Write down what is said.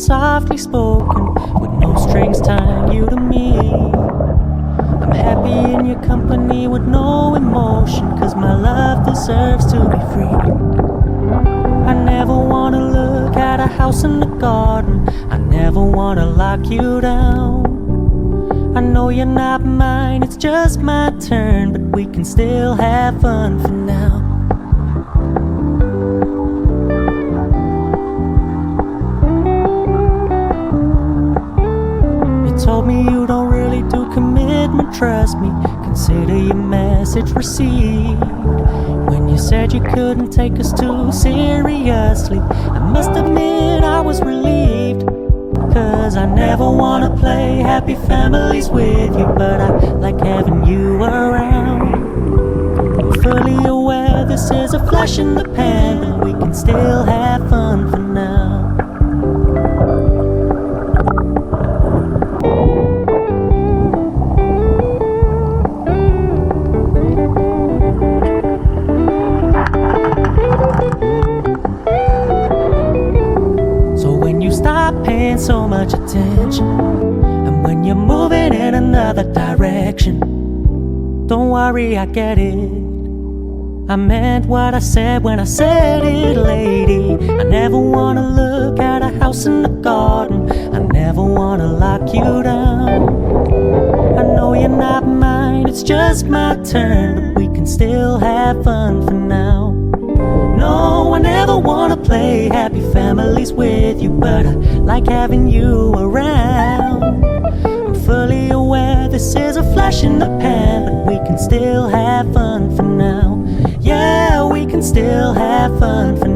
softly spoken, with no strings tying you to me. I'm happy in your company with no emotion, 'cause my love deserves to be free. I never wanna look at a house in the garden, I never wanna lock you down. I know you're not mine, it's just my turn, but we can still have fun for now. You told me you don't really do commitment, trust me, consider your message received. When you said you couldn't take us too seriously, I must admit I was relieved. 'Cause I never wanna play happy families with you, but I like having you around. I'm fully aware this is a flash in the pan, but we can still have fun for now. Paying so much attention, and when you're moving in another direction, don't worry, I get it. I meant what I said when I said it, lady. I never wanna look at a house in the garden, I never wanna lock you down. I know you're not mine, it's just my turn, but we can still have fun for now. No, I never wanna play happy families with you, but I like having you around. I'm fully aware this is a flash in the pan, but we can still have fun for now. Yeah, we can still have fun for now.